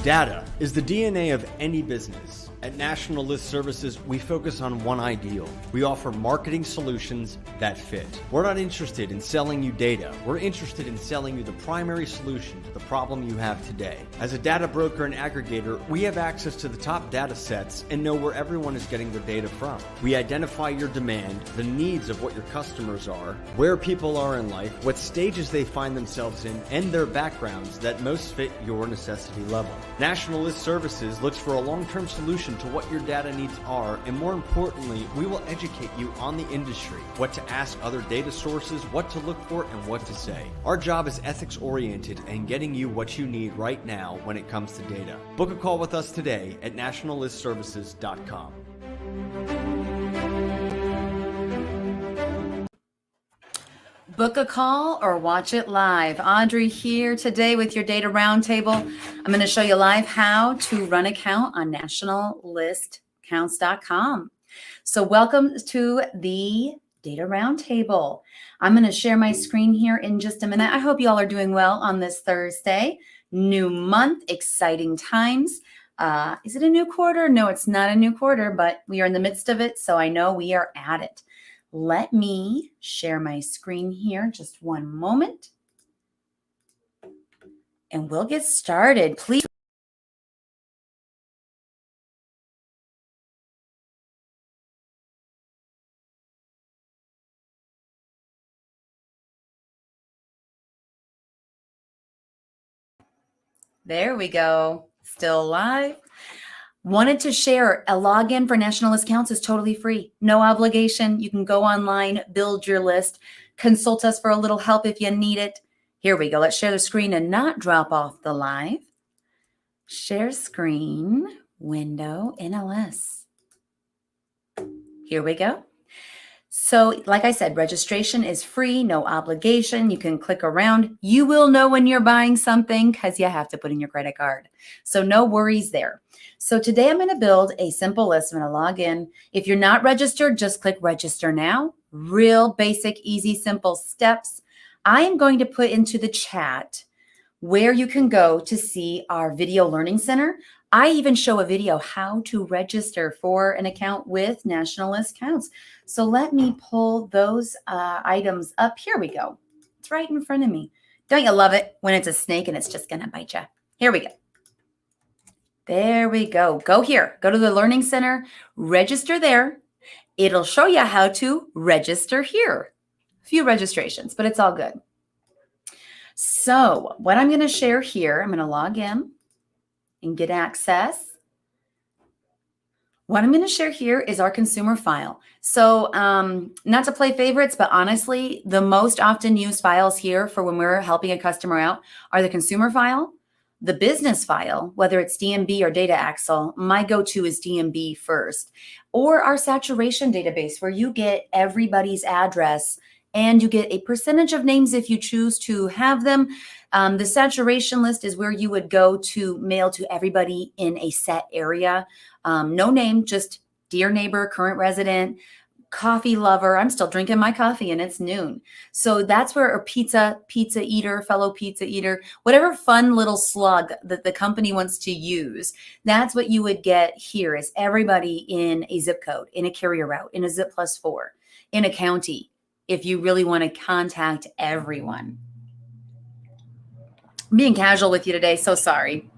Data is the DNA of any business. At National List Services, we focus on one ideal. We offer marketing solutions that fit. We're not interested in selling you data. We're interested in selling you the primary solution to the problem you have today. As a data broker and aggregator, we have access to the top data sets and know where everyone is getting their data from. We identify your demand, the needs of what your customers are, where people are in life, what stages they find themselves in, and their backgrounds that most fit your necessity level. National List Services looks for a long-term solution to what your data needs are, and more importantly, we will educate you on the industry, what to ask other data sources, what to look for, and what to say. Our job is ethics-oriented and getting you what you need right now when it comes to data. Book a call with us today at nationallistservices.com. Book a call or watch it live. Audrey here today with your Data Roundtable. I'm going to show you live how to run account on nationallistaccounts.com. So welcome to the Data Roundtable. I'm going to share my screen here in just a minute. I hope you all are doing well on this Thursday. New month, exciting times. Is it a new quarter? No, it's not a new quarter, but we are in the midst of it, so I know we are at it. Let me share my screen here, just one moment, and we'll get started. Please. There we go. Still live. Wanted to share a login for National List Accounts is totally free. No obligation. You can go online, build your list, consult us for a little help if you need it. Here we go. Let's share the screen and not drop off the live. Share screen, window, NLS. Here we go. So like I said, registration is free, no obligation. You can click around. You will know when you're buying something because you have to put in your credit card. So no worries there. So today I'm going to build a simple list. I'm going to log in. If you're not registered, just click register now. Real basic, easy, simple steps. I am going to put into the chat where you can go to see our video learning center. I even show a video how to register for an account with National List Accounts. So let me pull those items up. Here we go. It's right in front of me. Don't you love it when it's a snake and it's just going to bite you? Here we go. There we go. Go here. Go to the Learning Center. Register there. It'll show you how to register here. A few registrations, but it's all good. So what I'm going to share here, I'm going to log in and get access. What I'm going to share here is our consumer file. So not to play favorites, but honestly, the most often used files here for when we're helping a customer out are the consumer file, the business file, whether it's DMB or Data Axle. My go-to is DMB first, or our saturation database where you get everybody's address and you get a percentage of names if you choose to have them. The saturation list is where you would go to mail to everybody in a set area. No name, just dear neighbor, current resident, coffee lover. I'm still drinking my coffee and it's noon. So that's where a pizza eater, fellow pizza eater, whatever fun little slug that the company wants to use, that's what you would get here is everybody in a zip code, in a carrier route, in a zip +4, in a county, if you really want to contact everyone. I'm being casual with you today, so sorry.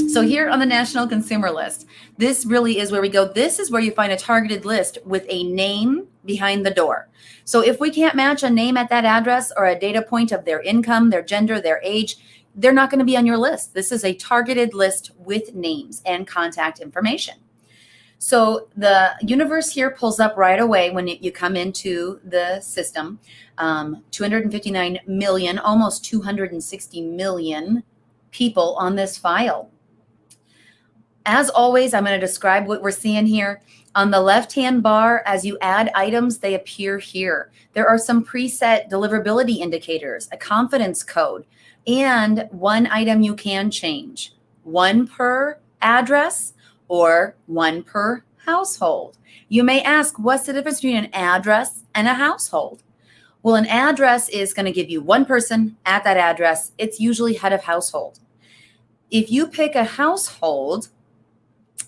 So here on the National Consumer List, this really is where we go. This is where you find a targeted list with a name behind the door. So if we can't match a name at that address or a data point of their income, their gender, their age, they're not going to be on your list. This is a targeted list with names and contact information. So the universe here pulls up right away when you come into the system. 259 million, almost 260 million people on this file. As always, I'm going to describe what we're seeing here. On the left-hand bar, as you add items, they appear here. There are some preset deliverability indicators, a confidence code, and one item you can change. One per address or one per household. You may ask, what's the difference between an address and a household? Well, an address is going to give you one person at that address. It's usually head of household. If you pick a household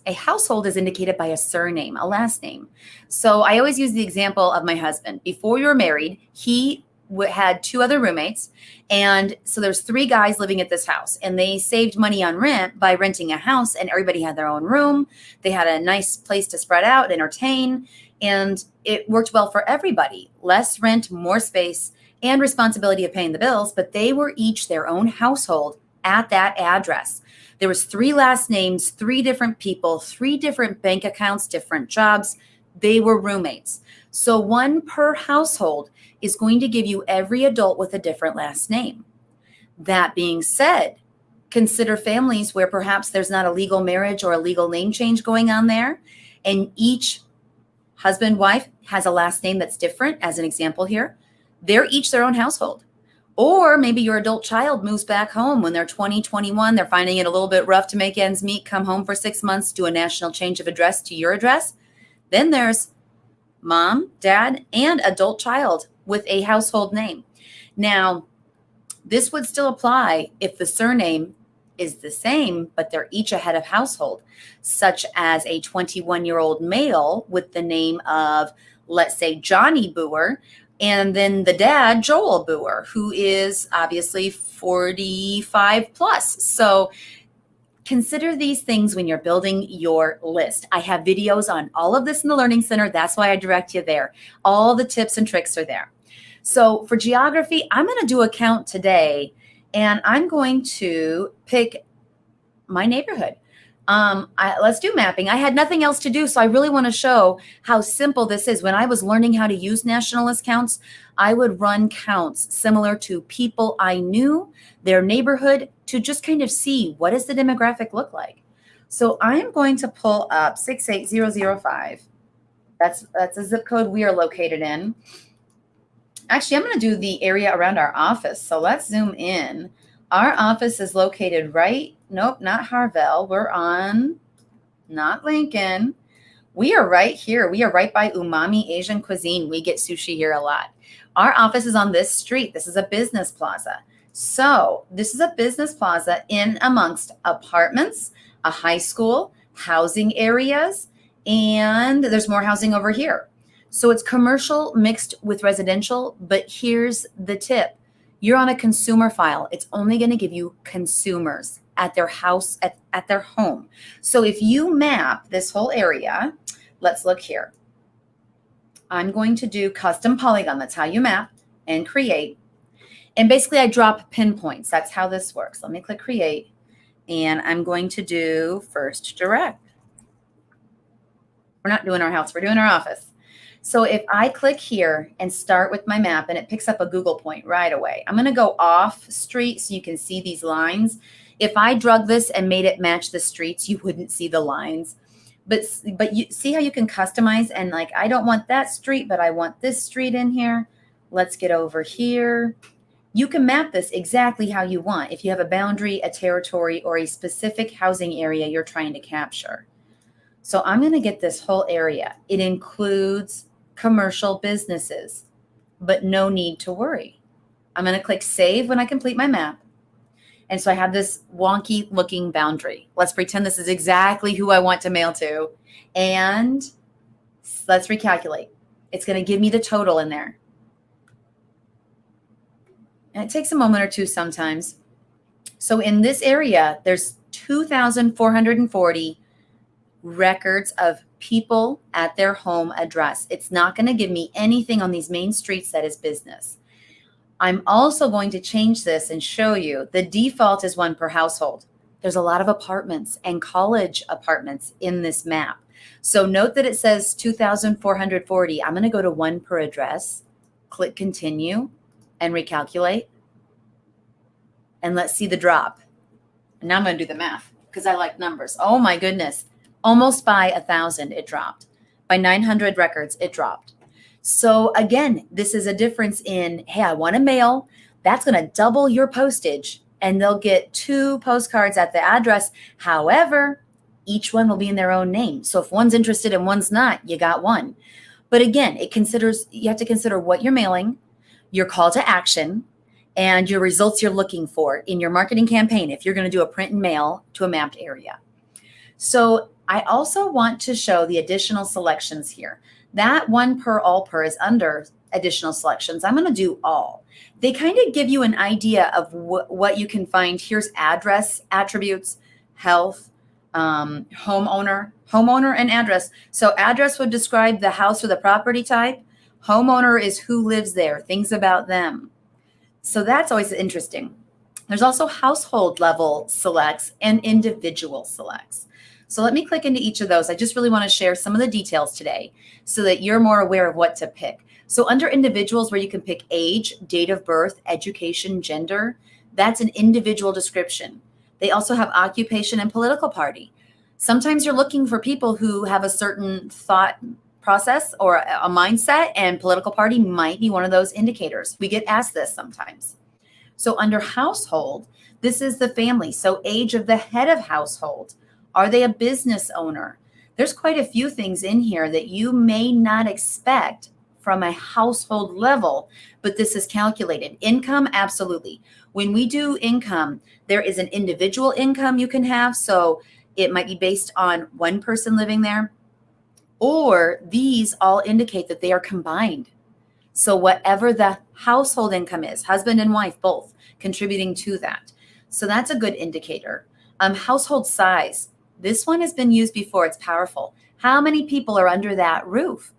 is indicated by a surname, a last name. So I always use the example of my husband. Before we were married, he had 2 other roommates. And so there's 3 guys living at this house, and they saved money on rent by renting a house, and everybody had their own room. They had a nice place to spread out, entertain, and it worked well for everybody. Less rent, more space, and responsibility of paying the bills, but they were each their own household at that address. There was 3 last names, 3 different people, 3 different bank accounts, different jobs. They were roommates. So 1 per household is going to give you every adult with a different last name. That being said, consider families where perhaps there's not a legal marriage or a legal name change going on there, and each husband, wife has a last name that's different, as an example here. They're each their own household. Or maybe your adult child moves back home when they're 20, 21. They're finding it a little bit rough to make ends meet, come home for 6 months, do a national change of address to your address. Then there's mom, dad, and adult child with a household name. Now, this would still apply if the surname is the same, but they're each a head of household, such as a 21-year-old male with the name of, let's say, Johnny Buhr, and then the dad, Joel Buhr, who is obviously 45 plus. So consider these things when you're building your list. I have videos on all of this in the Learning Center. That's why I direct you there. All the tips and tricks are there. So for geography, I'm going to do a count today, and I'm going to pick my neighborhood. Let's do mapping. I had nothing else to do, so I really want to show how simple this is. When I was learning how to use national list counts, I would run counts similar to people I knew, their neighborhood, to just kind of see what does the demographic look like. So I'm going to pull up 68005. That's a zip code we are located in. Actually, I'm going to do the area around our office. So let's zoom in. Our office is located nope, not Harvell. We're on, not Lincoln. We are right here. We are right by Umami Asian Cuisine. We get sushi here a lot. Our office is on this street. This is a business plaza. So this is a business plaza in amongst apartments, a high school, housing areas, and there's more housing over here. So it's commercial mixed with residential, but here's the tip. You're on a consumer file. It's only going to give you consumers at their house, at their home. So if you map this whole area, let's look here. I'm going to do custom polygon. That's how you map and create. And basically I drop pinpoints. That's how this works. Let me click create. And I'm going to do first direct. We're not doing our house. We're doing our office. So if I click here and start with my map, and it picks up a Google point right away, I'm going to go off street so you can see these lines. If I drug this and made it match the streets, you wouldn't see the lines. But you see how you can customize, and like, I don't want that street, but I want this street in here. Let's get over here. You can map this exactly how you want if you have a boundary, a territory, or a specific housing area you're trying to capture. So I'm going to get this whole area. It includes commercial businesses, but no need to worry. I'm going to click save when I complete my map. And so I have this wonky looking boundary. Let's pretend this is exactly who I want to mail to. And let's recalculate. It's going to give me the total in there. And it takes a moment or two sometimes. So in this area, there's 2,440 records of people at their home address. It's not going to give me anything on these main streets that is business. I'm also going to change this and show you the default is 1 per household. There's a lot of apartments and college apartments in this map. So note that it says 2,440. I'm going to go to 1 per address, click continue, and recalculate. And let's see the drop. And now I'm going to do the math because I like numbers. Oh my goodness. Almost by 1,000, it dropped. By 900 records, it dropped. So again, this is a difference in, hey, I want to mail. That's going to double your postage, and they'll get 2 postcards at the address. However, each one will be in their own name. So if one's interested and one's not, you got one. But again, you have to consider what you're mailing. your call to action, and your results you're looking for in your marketing campaign if you're going to do a print and mail to a mapped area. So I also want to show the additional selections here. That one per all per is under additional selections. I'm going to do all. They kind of give you an idea of what you can find. Here's address, attributes, health, homeowner and address. So address would describe the house or the property type. Homeowner is who lives there, things about them. So that's always interesting. There's also household level selects and individual selects. So let me click into each of those. I just really want to share some of the details today so that you're more aware of what to pick. So under individuals, where you can pick age, date of birth, education, gender, that's an individual description. They also have occupation and political party. Sometimes you're looking for people who have a certain thought process or a mindset, and political party might be one of those indicators. We get asked this sometimes. So under household, this is the family. So age of the head of household. Are they a business owner? There's quite a few things in here that you may not expect from a household level, but this is calculated. Income, absolutely. When we do income, there is an individual income you can have. So it might be based on one person living there, or these all indicate that they are combined. So whatever the household income is, husband and wife both contributing to that. So that's a good indicator. Household size. This one has been used before. It's powerful. How many people are under that roof?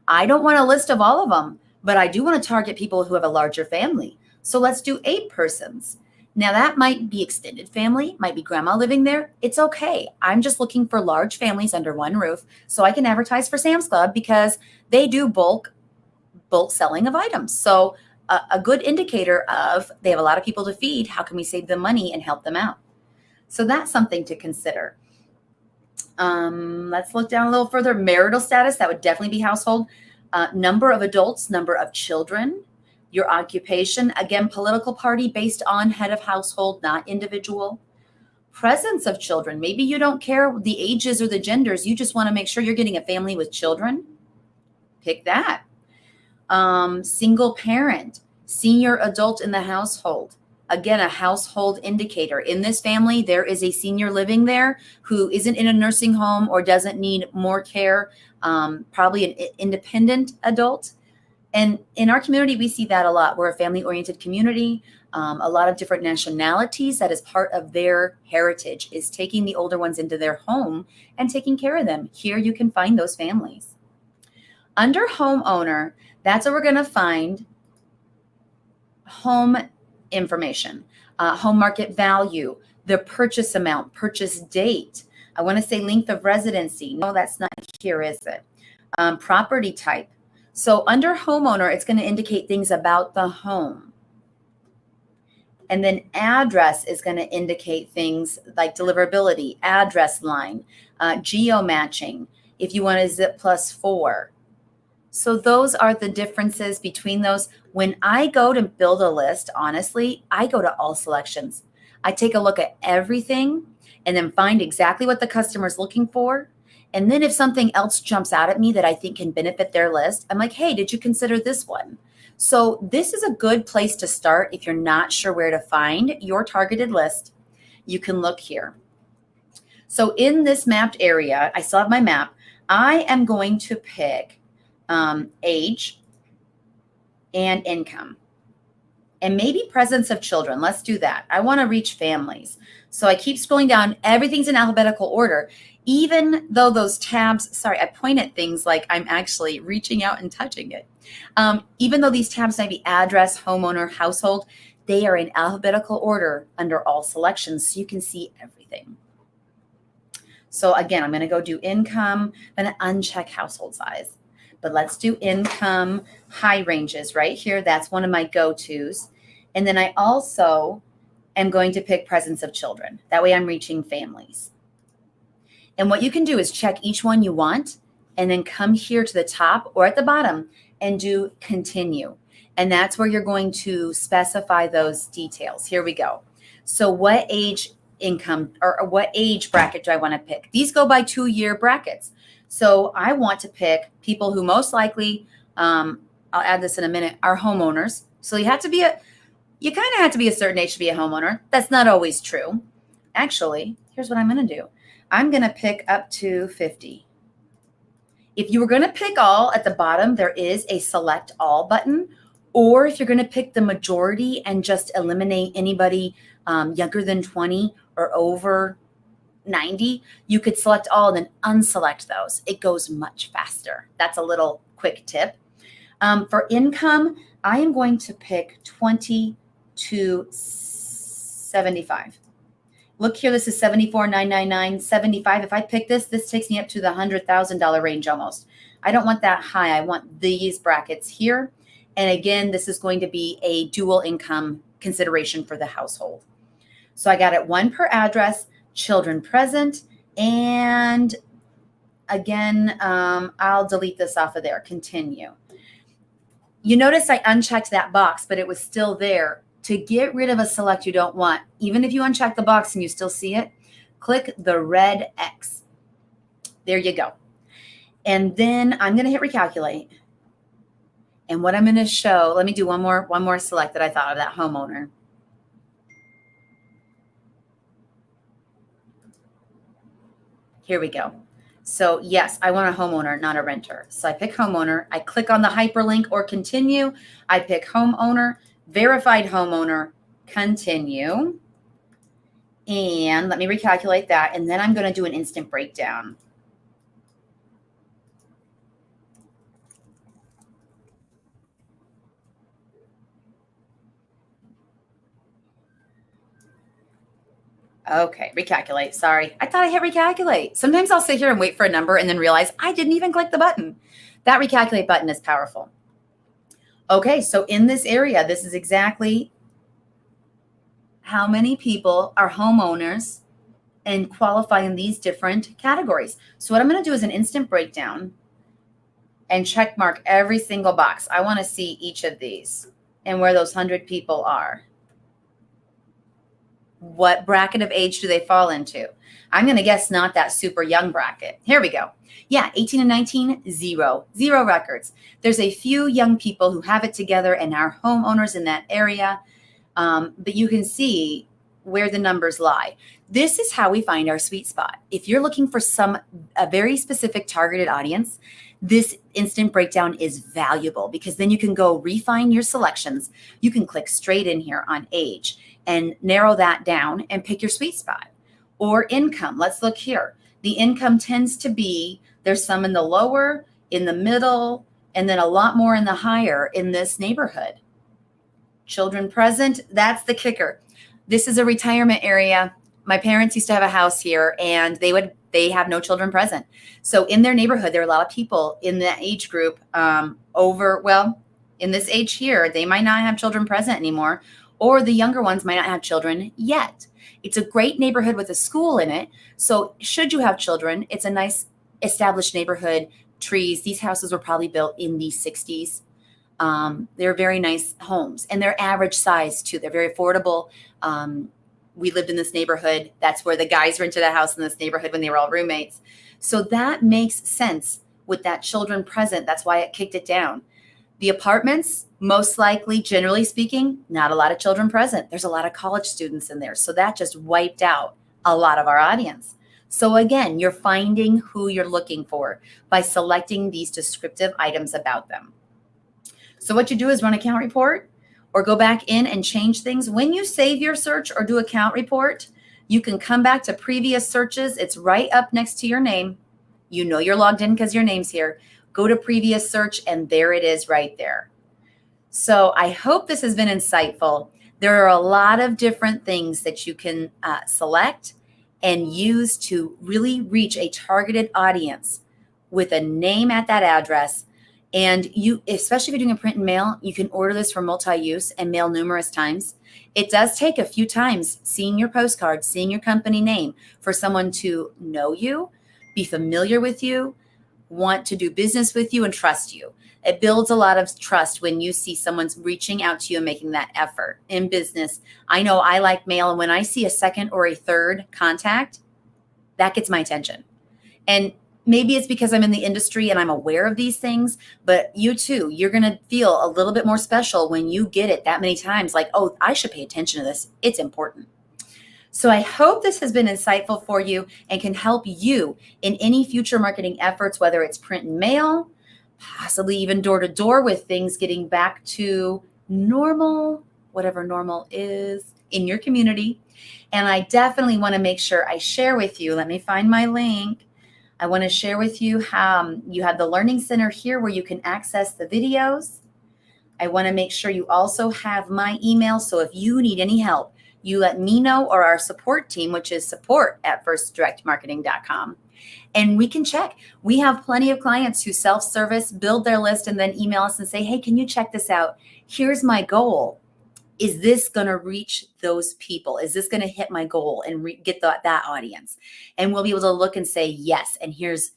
I don't want a list of all of them, but I do want to target people who have a larger family. So let's do 8 persons. Now that might be extended family, might be grandma living there. It's okay. I'm just looking for large families under one roof so I can advertise for Sam's Club because they do bulk selling of items. So a good indicator of they have a lot of people to feed. How can we save them money and help them out? So that's something to consider. Let's look down a little further. Marital status, that would definitely be household. Number of adults, number of children, your occupation, again, political party based on head of household, not individual. Presence of children. Maybe you don't care the ages or the genders. You just want to make sure you're getting a family with children. Pick that. Single parent, senior adult in the household. Again, a household indicator. In this family, there is a senior living there who isn't in a nursing home or doesn't need more care, probably an independent adult. And in our community, we see that a lot. We're a family-oriented community. A lot of different nationalities, that is part of their heritage, is taking the older ones into their home and taking care of them. Here you can find those families. Under homeowner, that's where we're going to find home information, home market value, the purchase amount, purchase date. I want to say length of residency. No, that's not here, is it? Property type. So under homeowner, it's going to indicate things about the home. And then address is going to indicate things like deliverability, address line, geo-matching, if you want a zip +4. So those are the differences between those. When I go to build a list, honestly, I go to all selections. I take a look at everything and then find exactly what the customer is looking for. And then if something else jumps out at me that I think can benefit their list, I'm like, hey, did you consider this one? So this is a good place to start if you're not sure where to find your targeted list. You can look here. So in this mapped area, I still have my map. I am going to pick age and income and maybe presence of children. Let's do that. I want to reach families. So I keep scrolling down. Everything's in alphabetical order, even though those tabs, sorry, I point at things like I'm actually reaching out and touching it. Even though these tabs might be address, homeowner, household, they are in alphabetical order under all selections, so you can see everything. So again, I'm going to go do income, I'm going to uncheck household size. But let's do income, high ranges right here. That's one of my go-tos. And then I also am going to pick presence of children. That way I'm reaching families. And what you can do is check each one you want and then come here to the top or at the bottom and do continue. And that's where you're going to specify those details. Here we go. So what age income or what age bracket do I want to pick? These go by 2-year brackets. So I want to pick people who most likely, I'll add this in a minute, are homeowners. So you kind of have to be a certain age to be a homeowner. That's not always true. Actually, here's what I'm going to do. I'm going to pick up to 50. If you were going to pick all, at the bottom, there is a select all button. Or if you're going to pick the majority and just eliminate anybody younger than 20 or over 90, you could select all and then unselect those. It goes much faster. That's a little quick tip. For income, I am going to pick 20 to 75. Look here, this is 74,999, 75. If I pick this takes me up to the $100,000 range almost. I don't want that high. I want these brackets here. And again, this is going to be a dual income consideration for the household. So I got it one per address, children present, and again, I'll delete this off of there. Continue. You notice I unchecked that box, but it was still there. To get rid of a select you don't want, even if you uncheck the box and you still see it, click the red X. There you go. And then I'm going to hit recalculate. And what I'm going to show, let me do one more select that I thought of, that homeowner. Here we go. So yes, I want a homeowner, not a renter. So I pick homeowner. I click on the hyperlink or continue. I pick homeowner, verified homeowner, continue. And let me recalculate that. And then I'm going to do an instant breakdown. Okay, recalculate. Sorry. I thought I hit recalculate. Sometimes I'll sit here and wait for a number and then realize I didn't even click the button. That recalculate button is powerful. Okay, so in this area, this is exactly how many people are homeowners and qualify in these different categories. So what I'm going to do is an instant breakdown and check mark every single box. I want to see each of these and where those 100 people are. What bracket of age do they fall into? I'm going to guess not that super young bracket. Here we go. Yeah, 18 and 19, zero records. There's a few young people who have it together and are homeowners in that area, but you can see where the numbers lie. This is how we find our sweet spot. If you're looking for a very specific targeted audience, this instant breakdown is valuable because then you can go refine your selections. You can click straight in here on age and narrow that down and pick your sweet spot. Or income. Let's look here. The income tends to be, there's some in the lower, in the middle, and then a lot more in the higher in this neighborhood. Children present, that's the kicker. This is a retirement area. My parents used to have a house here and they have no children present. So in their neighborhood, there are a lot of people in that age group in this age here, they might not have children present anymore, or the younger ones might not have children yet. It's a great neighborhood with a school in it. So should you have children, it's a nice established neighborhood. Trees, these houses were probably built in the 60s. They're very nice homes and they're average size too. They're very affordable. We lived in this neighborhood. That's where the guys rented a house in this neighborhood when they were all roommates. So that makes sense with that children present. That's why it kicked it down. The apartments, most likely, generally speaking, not a lot of children present. There's a lot of college students in there. So that just wiped out a lot of our audience. So again, you're finding who you're looking for by selecting these descriptive items about them. So what you do is run a count report or go back in and change things. When you save your search or do a count report, you can come back to previous searches. It's right up next to your name. You know you're logged in because your name's here. Go to previous search and there it is right there. So I hope this has been insightful. There are a lot of different things that you can select and use to really reach a targeted audience with a name at that address. And you, especially if you're doing a print and mail, you can order this for multi-use and mail numerous times. It does take a few times seeing your postcard, seeing your company name for someone to know you, be familiar with you, want to do business with you, and trust you. It builds a lot of trust when you see someone's reaching out to you and making that effort in business. I know I like mail, and when I see a second or a third contact, that gets my attention. And maybe it's because I'm in the industry and I'm aware of these things, but you too, you're going to feel a little bit more special when you get it that many times. Like, oh, I should pay attention to this. It's important. So I hope this has been insightful for you and can help you in any future marketing efforts, whether it's print and mail, possibly even door to door with things getting back to normal, whatever normal is in your community. And I definitely want to make sure I share with you. Let me find my link. I want to share with you how you have the Learning Center here where you can access the videos. I want to make sure you also have my email. So if you need any help, you let me know, or our support team, which is support@firstdirectmarketing.com. And we can check. We have plenty of clients who self-service, build their list, and then email us and say, hey, can you check this out? Here's my goal. Is this going to reach those people? Is this going to hit my goal and get that audience? And we'll be able to look and say, yes. And here's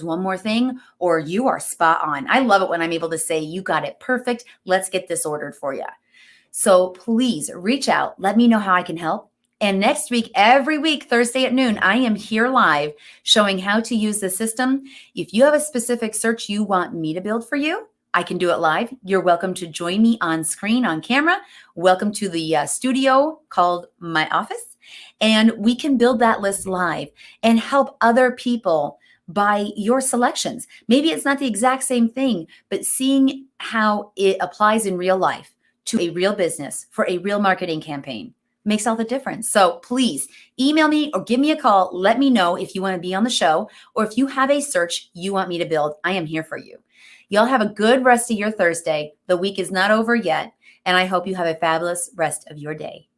one more thing, or you are spot on. I love it when I'm able to say, you got it perfect. Let's get this ordered for you. So please reach out. Let me know how I can help. And next week, every week, Thursday at noon, I am here live showing how to use the system. If you have a specific search you want me to build for you, I can do it live. You're welcome to join me on screen, on camera. Welcome to the studio called My Office. And we can build that list live and help other people by your selections. Maybe it's not the exact same thing, but seeing how it applies in real life to a real business for a real marketing campaign makes all the difference. So please email me or give me a call. Let me know if you want to be on the show or if you have a search you want me to build. I am here for you. Y'all have a good rest of your Thursday. The week is not over yet, and I hope you have a fabulous rest of your day.